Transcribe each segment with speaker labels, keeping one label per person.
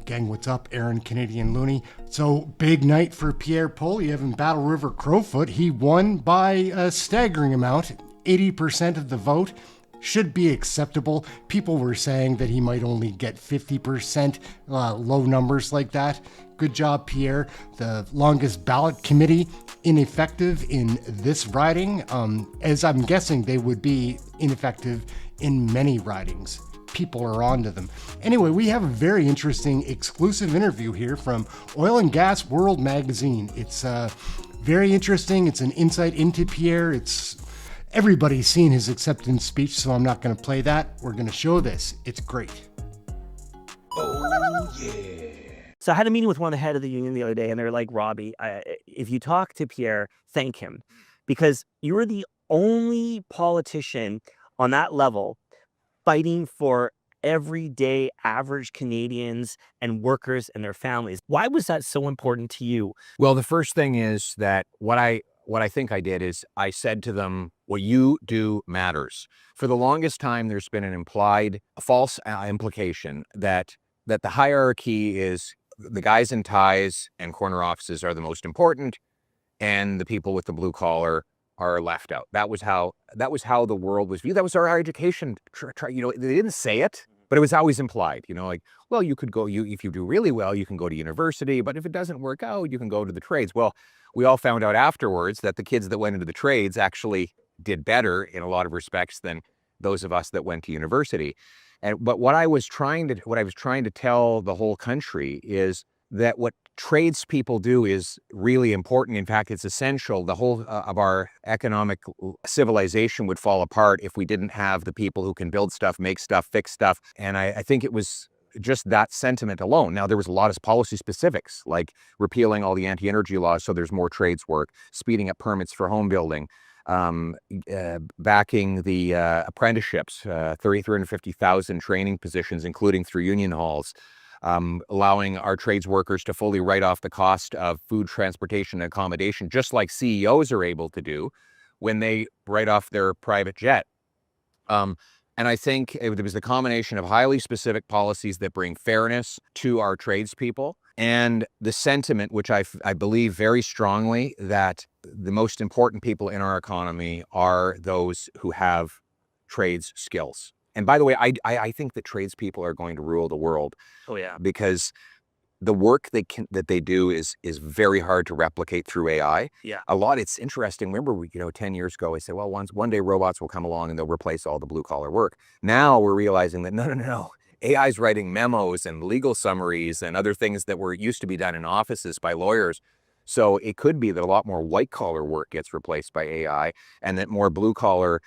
Speaker 1: Gang, what's up? Aaron, Canadian Looney. So, big night for Pierre Poilievre in Battle River Crowfoot. He won by a staggering amount, 80% of the vote. Should be acceptable. People were saying that he might only get 50%, low numbers like that. Good job, Pierre. The longest ballot committee ineffective in this riding, as I'm guessing they would be ineffective in many ridings. People are onto them. Anyway, we have a very interesting exclusive interview here from Oil and Gas World magazine. It's very interesting. It's an insight into Pierre. Everybody's seen his acceptance speech, so I'm not going to play that. We're going to show this. It's great.
Speaker 2: Oh, yeah.
Speaker 3: So I had a meeting with one of the head of the union the other day, and they're like, Robbie, if you talk to Pierre, thank him, because you were the only politician on that level fighting for everyday average Canadians and workers and their families. Why was that so important to you?
Speaker 2: Well, the first thing is that what I think I did is I said to them, what you do matters. For the longest time, there's been a false implication that the hierarchy is the guys in ties and corner offices are the most important, and the people with the blue collar are left out. That was how the world was viewed. That was our education. They didn't say it, but it was always implied. Well, you could go. If you do really well, you can go to university. But if it doesn't work out, you can go to the trades. Well, we all found out afterwards that the kids that went into the trades actually did better in a lot of respects than those of us that went to university. But what I was trying to tell the whole country is that what tradespeople do is really important. In fact, it's essential. The whole of our economic civilization would fall apart if we didn't have the people who can build stuff, make stuff, fix stuff. And I think it was just that sentiment alone. Now, there was a lot of policy specifics, like repealing all the anti-energy laws so there's more trades work, speeding up permits for home building, backing the apprenticeships, 350,000 training positions, including through union halls, allowing our trades workers to fully write off the cost of food, transportation, and accommodation, just like CEOs are able to do when they write off their private jet. And I think it was the combination of highly specific policies that bring fairness to our tradespeople and the sentiment, which I believe very strongly, that the most important people in our economy are those who have trades skills. And by the way, I think that tradespeople are going to rule the world.
Speaker 3: Oh yeah,
Speaker 2: because the work that they do is very hard to replicate through AI.
Speaker 3: Yeah.
Speaker 2: It's interesting. Remember, 10 years ago, I said, well, one day robots will come along and they'll replace all the blue collar work. Now we're realizing that no. AI's writing memos and legal summaries and other things that used to be done in offices by lawyers. So it could be that a lot more white collar work gets replaced by AI and that more blue collar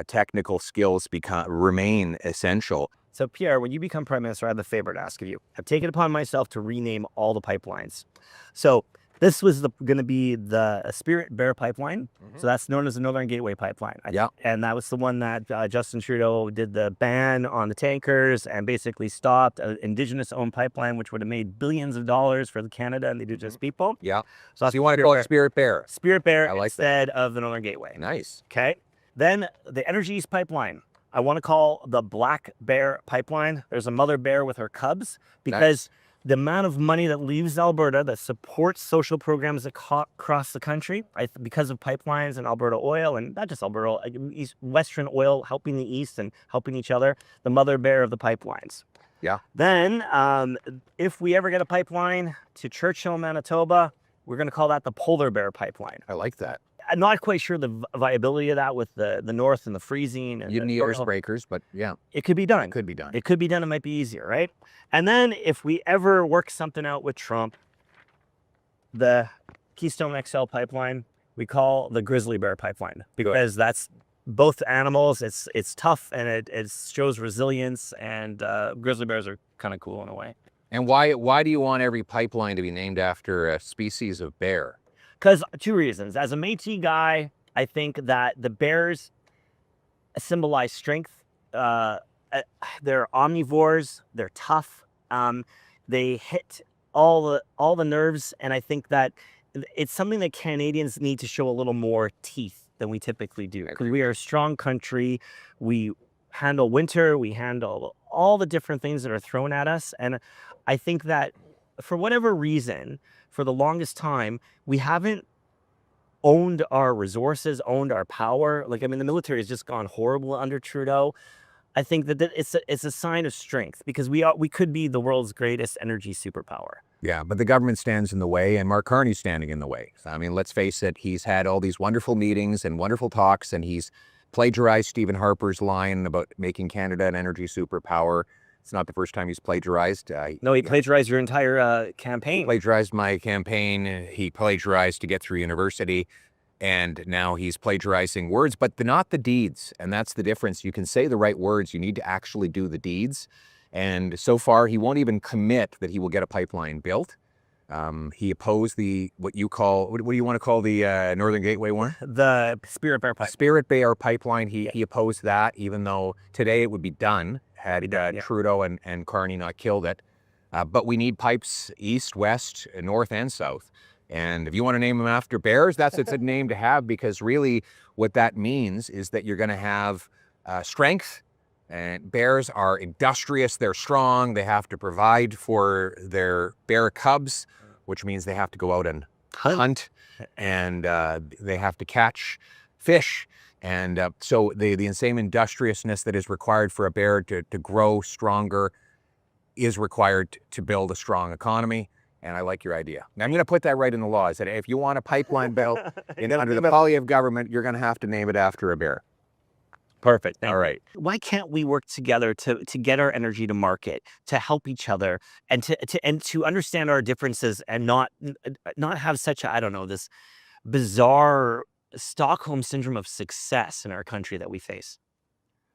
Speaker 2: technical skills remain essential.
Speaker 3: So Pierre, when you become Prime Minister, I have a favor to ask of you. I've taken upon myself to rename all the pipelines. So this was going to be the Spirit Bear pipeline. Mm-hmm. So that's known as the Northern Gateway pipeline.
Speaker 2: Yeah.
Speaker 3: And that was the one that Justin Trudeau did the ban on the tankers and basically stopped an Indigenous-owned pipeline, which would have made billions of dollars for Canada and the Indigenous people.
Speaker 2: Yeah.
Speaker 3: So
Speaker 2: you want to call it Spirit Bear?
Speaker 3: Spirit Bear instead of the Northern Gateway.
Speaker 2: Nice.
Speaker 3: Okay. Then the Energy East pipeline, I want to call the Black Bear pipeline. There's a mother bear with her cubs because the amount of money that leaves Alberta that supports social programs across the country, because of pipelines and Alberta oil, and not just Alberta, Western oil helping the East and helping each other, the mother bear of the pipelines.
Speaker 2: Yeah.
Speaker 3: Then if we ever get a pipeline to Churchill, Manitoba, we're going to call that the Polar Bear pipeline.
Speaker 2: I like that.
Speaker 3: I'm not quite sure the viability of that with the north and the freezing. And
Speaker 2: you need icebreakers, but yeah.
Speaker 3: It could be done.
Speaker 2: It could be done.
Speaker 3: It could be done. It might be easier, right? And then if we ever work something out with Trump, the Keystone XL pipeline, we call the Grizzly Bear pipeline because that's both animals. It's tough and it shows resilience, and grizzly bears are kind of cool in a way.
Speaker 2: And why do you want every pipeline to be named after a species of bear?
Speaker 3: Because two reasons. As a Métis guy, I think that the bears symbolize strength. They're omnivores. They're tough. They hit all the nerves, and I think that it's something that Canadians need to show a little more teeth than we typically do. Because we are a strong country. We handle winter. We handle all the different things that are thrown at us. And I think that for whatever reason, for the longest time, we haven't owned our resources, owned our power. Like, I mean, the military has just gone horrible under Trudeau. I think that it's a sign of strength, because we could be the world's greatest energy superpower.
Speaker 2: Yeah, but the government stands in the way, and Mark Carney's standing in the way. I mean, let's face it, he's had all these wonderful meetings and wonderful talks, and he's plagiarized Stephen Harper's line about making Canada an energy superpower. It's not the first time he's plagiarized.
Speaker 3: No, he plagiarized your entire campaign.
Speaker 2: He plagiarized my campaign. He plagiarized to get through university. And now he's plagiarizing words, but not the deeds. And that's the difference. You can say the right words. You need to actually do the deeds. And so far, he won't even commit that he will get a pipeline built. He opposed what do you want to call the Northern Gateway one?
Speaker 3: The Spirit Bear Pipeline.
Speaker 2: Spirit Bear Pipeline. He opposed that, even though today it would be done had Trudeau and Carney not killed it. But we need pipes east, west, north, and south. And if you want to name them after bears, that's a name to have, because really what that means is that you're going to have strength. And bears are industrious, they're strong, they have to provide for their bear cubs, which means they have to go out and hunt, and they have to catch fish. And so the same industriousness that is required for a bear to grow stronger is required to build a strong economy. And I like your idea. Now, I'm going to put that right in the law. I said, if you want a pipeline built under the Poilievre government, you're going to have to name it after a bear.
Speaker 3: Perfect.
Speaker 2: All right.
Speaker 3: Why can't we work together to get our energy to market, to help each other, and to understand our differences, and not have such a, I don't know, this bizarre Stockholm syndrome of success in our country that we face?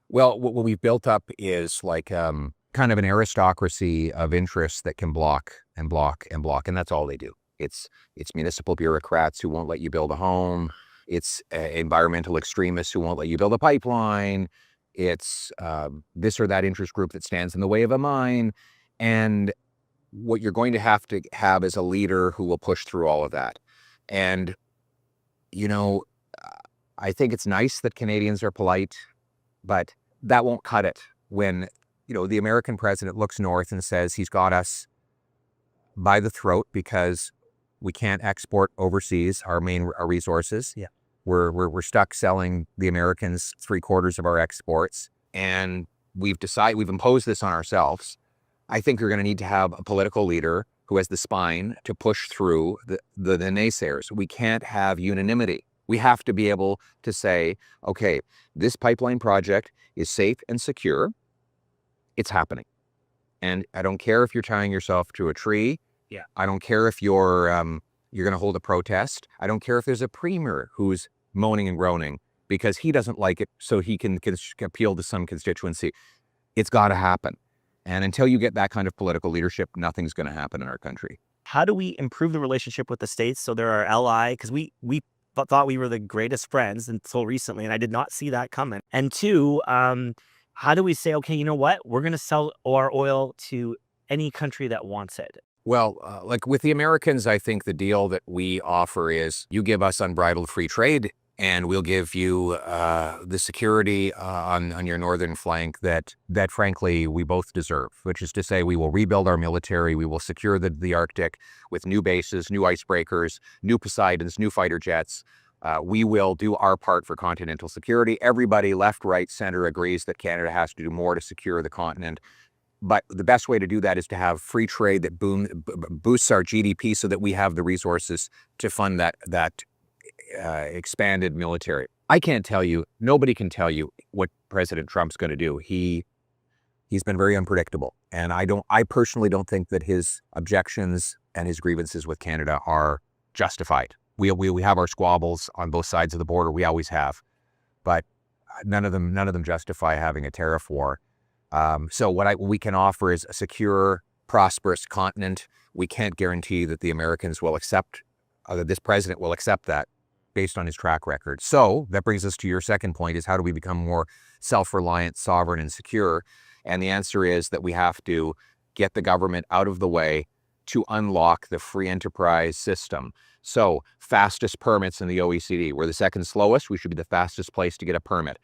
Speaker 2: Well, what we've built up is like kind of an aristocracy of interests that can block and block and block, and that's all they do. It's municipal bureaucrats who won't let you build a home. It's environmental extremists who won't let you build a pipeline. It's this or that interest group that stands in the way of a mine. And what you're going to have is a leader who will push through all of that. And, you know, I think it's nice that Canadians are polite, but that won't cut it when, you know, the American president looks north and says he's got us by the throat because we can't export overseas our resources.
Speaker 3: Yeah,
Speaker 2: we're stuck selling the Americans 3/4 of our exports, and we've imposed this on ourselves. I think you're going to need to have a political leader who has the spine to push through the naysayers. We can't have unanimity. We have to be able to say, okay, this pipeline project is safe and secure. It's happening. And I don't care if you're tying yourself to a tree.
Speaker 3: Yeah.
Speaker 2: I don't care if you're going to hold a protest. I don't care if there's a premier who's moaning and groaning because he doesn't like it, so he can appeal to some constituency. It's got to happen. And until you get that kind of political leadership, nothing's going to happen in our country.
Speaker 3: How do we improve the relationship with the states so they're our ally? Because we thought we were the greatest friends until recently, and I did not see that coming. And two, how do we say, okay, you know what? We're going to sell our oil to any country that wants it.
Speaker 2: Well, like with the Americans, I think the deal that we offer is you give us unbridled free trade, and we'll give you the security on your northern flank that frankly we both deserve, which is to say we will rebuild our military, we will secure the Arctic with new bases, new icebreakers, new Poseidons, new fighter jets. We will do our part for continental security. Everybody, left, right, center, agrees that Canada has to do more to secure the continent. But the best way to do that is to have free trade that boosts our GDP so that we have the resources to fund that expanded military. I can't tell you, nobody can tell you what President Trump's going to do. He's been very unpredictable. And I personally don't think that his objections and his grievances with Canada are justified. We have our squabbles on both sides of the border. We always have. But none of them justify having a tariff war. So what we can offer is a secure, prosperous continent. We can't guarantee that the Americans will accept, that this president will accept that based on his track record. So that brings us to your second point, is how do we become more self-reliant, sovereign, and secure? And the answer is that we have to get the government out of the way to unlock the free enterprise system. So fastest permits in the OECD. We're the second slowest. We should be the fastest place to get a permit.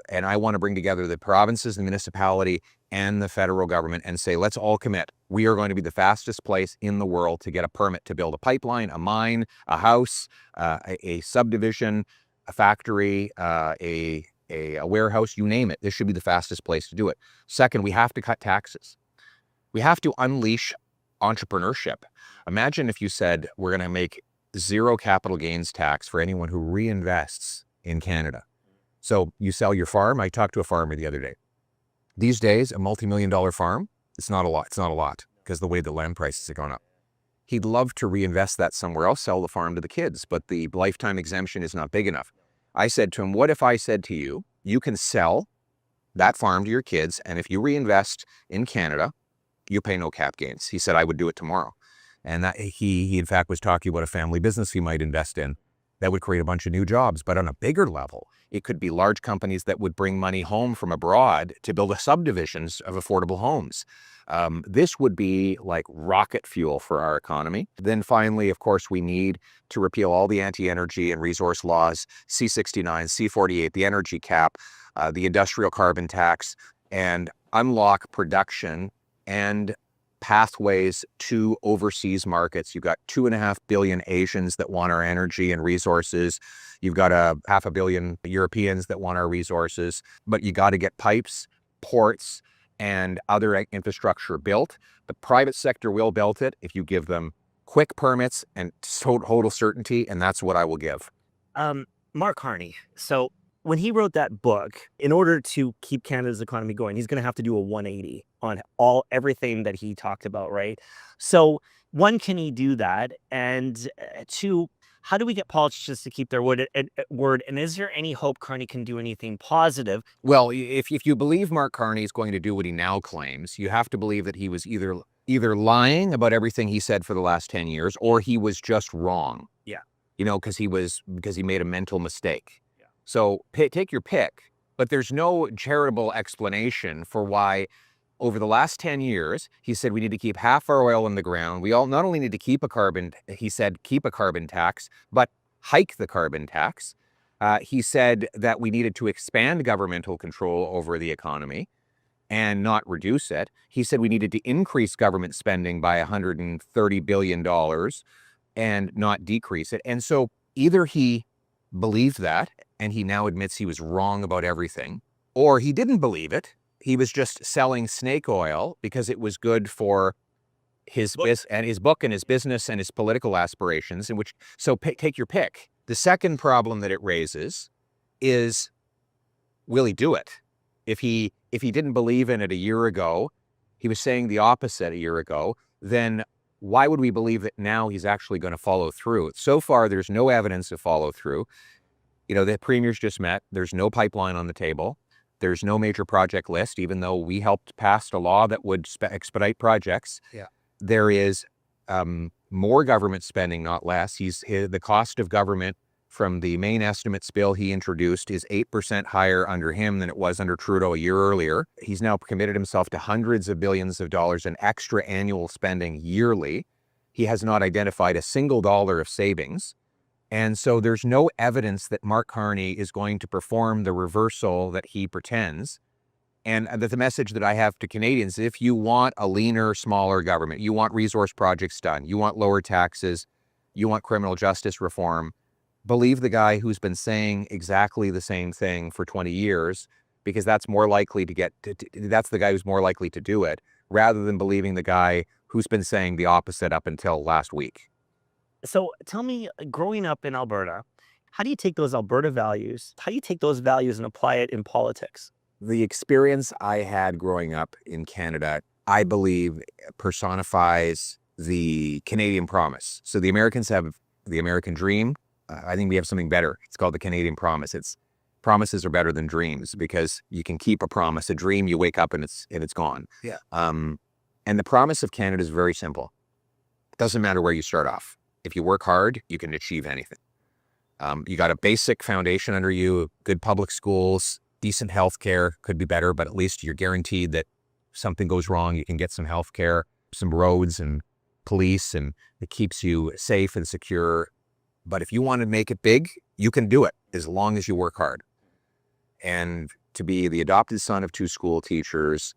Speaker 2: And I want to bring together the provinces, the municipality, and the federal government and say, let's all commit. We are going to be the fastest place in the world to get a permit to build a pipeline, a mine, a house, a subdivision, a factory, a warehouse, you name it. This should be the fastest place to do it. Second, we have to cut taxes. We have to unleash entrepreneurship. Imagine if you said, we're going to make zero capital gains tax for anyone who reinvests in Canada. So you sell your farm. I talked to a farmer the other day. These days, a multi-million-dollar farm, it's not a lot. It's not a lot because the way the land prices have gone up. He'd love to reinvest that somewhere else, sell the farm to the kids, but the lifetime exemption is not big enough. I said to him, what if I said to you, you can sell that farm to your kids, and if you reinvest in Canada, you pay no cap gains. He said, I would do it tomorrow. And that he in fact was talking about a family business he might invest in that would create a bunch of new jobs. But on a bigger level, it could be large companies that would bring money home from abroad to build subdivisions of affordable homes. This would be like rocket fuel for our economy. Then finally, of course, we need to repeal all the anti-energy and resource laws, C-69, C-48, the energy cap, the industrial carbon tax, and unlock production and pathways to overseas markets. You've got 2.5 billion Asians that want our energy and resources. You've got 500 million Europeans that want our resources, but you got to get pipes, ports, and other infrastructure built. The private sector will build it if you give them quick permits and total certainty, and that's what I will give.
Speaker 3: Mark Carney. So when he wrote that book, in order to keep Canada's economy going, he's going to have to do a 180 on everything that he talked about, right? So one, can he do that? And two, how do we get politicians to keep their word? And is there any hope Carney can do anything positive?
Speaker 2: Well, if you believe Mark Carney is going to do what he now claims, you have to believe that he was either lying about everything he said for the last 10 years, or he was just wrong.
Speaker 3: Yeah.
Speaker 2: You know, because he made a mental mistake. Yeah. So take your pick, but there's no charitable explanation for why over the last 10 years, he said we need to keep half our oil in the ground. We all not only need to keep a carbon tax, but hike the carbon tax. He said that we needed to expand governmental control over the economy and not reduce it. He said we needed to increase government spending by $130 billion and not decrease it. And so either he believed that and he now admits he was wrong about everything, or he didn't believe it. He was just selling snake oil because it was good for his book and his business and his political aspirations. So take your pick. The second problem that it raises is, will he do it? If he didn't believe in it a year ago, he was saying the opposite a year ago, then why would we believe that now he's actually going to follow through? So far, there's no evidence of follow through. You know, the premiers just met. There's no pipeline on the table. There's no major project list, even though we helped pass a law that would expedite projects. Yeah. There is more government spending, not less. The cost of government from the main estimates bill he introduced is 8% higher under him than it was under Trudeau a year earlier. He's now committed himself to hundreds of billions of dollars in extra annual spending yearly. He has not identified a single dollar of savings. And so there's no evidence that Mark Carney is going to perform the reversal that he pretends. And the message that I have to Canadians, if you want a leaner, smaller government, you want resource projects done, you want lower taxes, you want criminal justice reform, believe the guy who's been saying exactly the same thing for 20 years, because that's more likely that's the guy who's more likely to do it, rather than believing the guy who's been saying the opposite up until last week.
Speaker 3: So tell me, growing up in Alberta, how do you take those Alberta values? How do you take those values and apply it in politics?
Speaker 2: The experience I had growing up in Canada, I believe, personifies the Canadian promise. So the Americans have the American dream. I think we have something better. It's called the Canadian promise. Promises are better than dreams because you can keep a promise. A dream, you wake up and it's gone. Yeah. And the promise of Canada is very simple. It doesn't matter where you start off. If you work hard, you can achieve anything. You got a basic foundation under you, good public schools, decent health care, could be better, but at least you're guaranteed that if something goes wrong, you can get some health care, some roads and police, and it keeps you safe and secure. But if you want to make it big, you can do it as long as you work hard. And to be the adopted son of two school teachers,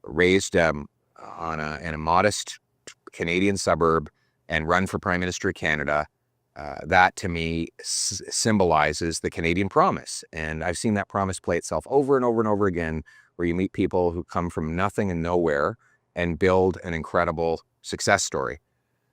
Speaker 2: raised in a modest Canadian suburb and run for Prime Minister of Canada, that to me symbolizes the Canadian promise. And I've seen that promise play itself over and over and over again, where you meet people who come from nothing and nowhere and build an incredible success story.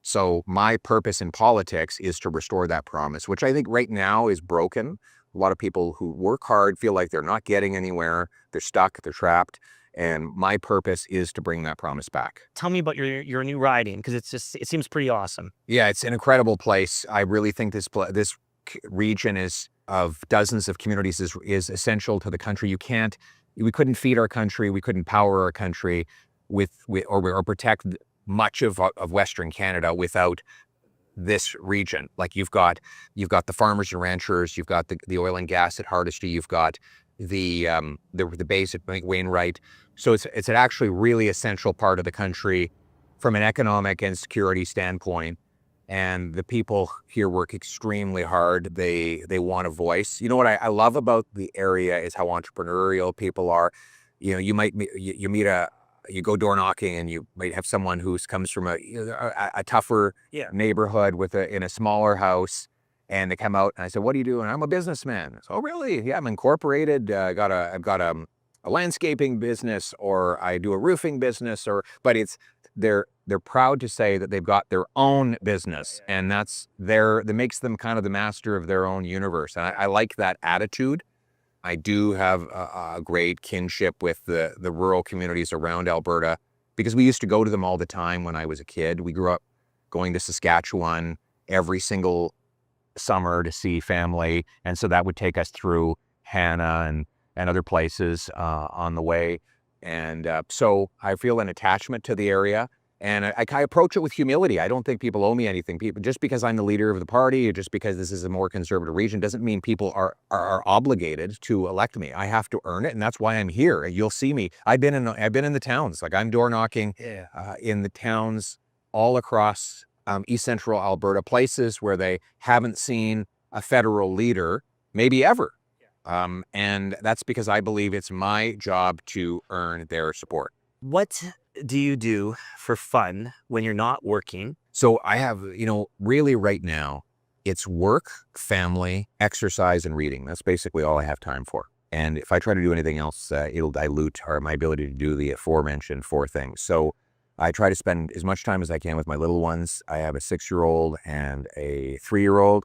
Speaker 2: So my purpose in politics is to restore that promise, which I think right now is broken. A lot of people who work hard feel like they're not getting anywhere. They're stuck, they're trapped. And my purpose is to bring that promise back.
Speaker 3: Tell me about your new riding, because it seems pretty awesome.
Speaker 2: Yeah, it's an incredible place. I really think this region is of dozens of communities is essential to the country. We couldn't feed our country, we couldn't power our country or protect much of Western Canada without this region. Like you've got the farmers and ranchers, you've got the oil and gas at Hardisty, you've got the base at Wainwright. So it's an actually really essential part of the country from an economic and security standpoint. And the people here work extremely hard. They want a voice. You know what I love about the area is how entrepreneurial people are. You know, you go door knocking and you might have someone who comes from a tougher neighborhood in a smaller house, and they come out and I said, "What do you do?" And I'm a businessman. So, "Oh, really? Yeah, I'm incorporated. I've got a landscaping business, or I do a roofing business, but they're proud to say that they've got their own business, and that makes them kind of the master of their own universe. And I like that attitude. I do have a great kinship with the rural communities around Alberta, because we used to go to them all the time when I was a kid. We grew up going to Saskatchewan every single summer to see family, and so that would take us through Hannah and other places on the way. And so I feel an attachment to the area, and I approach it with humility. I don't think people owe me anything. Just because I'm the leader of the party, or just because this is a more conservative region, doesn't mean people are obligated to elect me. I have to earn it, and that's why I'm here. You'll see me. I've been in the towns. Like, I'm door knocking in the towns all across East Central Alberta, places where they haven't seen a federal leader, maybe ever. And that's because I believe it's my job to earn their support.
Speaker 3: What do you do for fun when you're not working?
Speaker 2: So I have, really right now, it's work, family, exercise, and reading. That's basically all I have time for. And if I try to do anything else, it'll dilute my ability to do the aforementioned 4 things. So I try to spend as much time as I can with my little ones. I have a 6-year-old and a 3-year-old.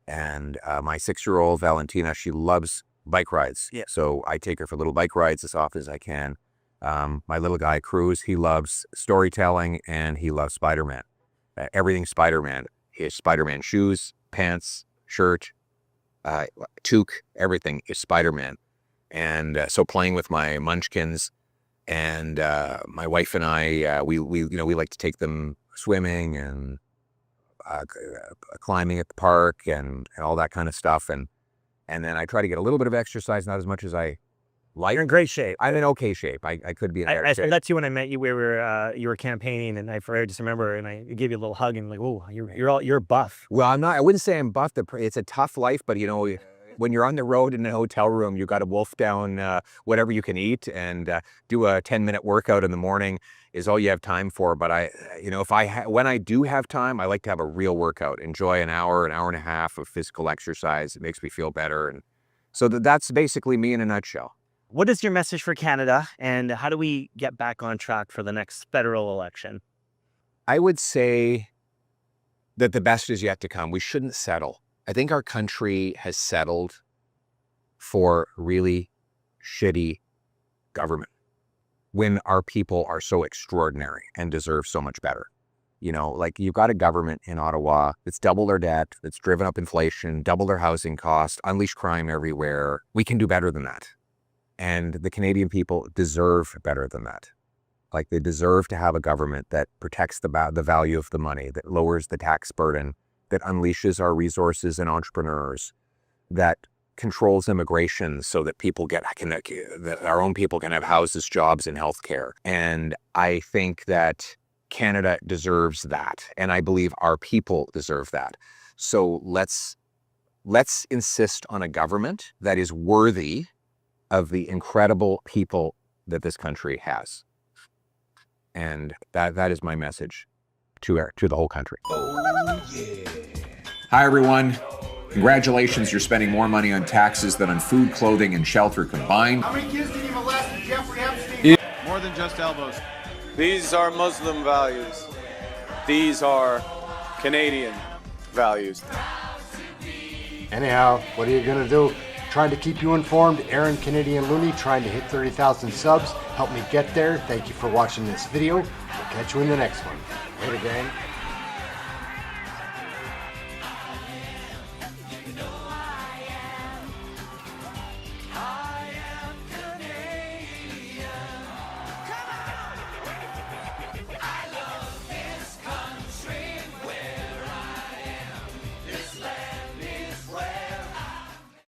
Speaker 2: And my 6-year-old, Valentina, she loves bike rides. Yeah. So I take her for little bike rides as often as I can. My little guy, Cruz, he loves storytelling, and he loves Spider-Man. Everything Spider-Man. His Spider-Man shoes, pants, shirt, toque, everything is Spider-Man. And so playing with my munchkins, and my wife and I, we like to take them swimming and climbing at the park and all that kind of stuff. And then I try to get a little bit of exercise, not as much as I like.
Speaker 3: You're in great shape.
Speaker 2: I'm in okay shape. I could be in better shape.
Speaker 3: I met you when I met you. You were campaigning, and I just remember, and I gave you a little hug, and like, oh, you're buff.
Speaker 2: Well, I'm not. I wouldn't say I'm buff. It's a tough life, but when you're on the road in a hotel room, you got to wolf down whatever you can eat, and do a 10-minute workout in the morning is all you have time for. But when I do have time, I like to have a real workout, enjoy an hour and a half of physical exercise. It makes me feel better. And so that's basically me in a nutshell.
Speaker 3: What is your message for Canada, and how do we get back on track for the next federal election?
Speaker 2: I would say that the best is yet to come. We shouldn't settle. I think our country has settled for really shitty government when our people are so extraordinary and deserve so much better. Like, you've got a government in Ottawa that's doubled their debt, that's driven up inflation, doubled their housing costs, unleashed crime everywhere. We can do better than that. And the Canadian people deserve better than that. Like, they deserve to have a government that protects the value of the money, that lowers the tax burden, that unleashes our resources and entrepreneurs, that controls immigration so that that our own people can have houses, jobs, and healthcare. And I think that Canada deserves that, and I believe our people deserve that. So let's insist on a government that is worthy of the incredible people that this country has. And that is my message to the whole country.
Speaker 4: Hi, everyone. Congratulations, you're spending more money on taxes than on food, clothing, and shelter combined.
Speaker 1: How many kids did you molest Jeffrey Epstein?
Speaker 5: More than just elbows. These are Muslim values. These are Canadian values.
Speaker 1: Anyhow, what are you going to do? Trying to keep you informed. Aaron Canadian Looney trying to hit 30,000 subs. Help me get there. Thank you for watching this video. We'll catch you in the next one. Later, gang.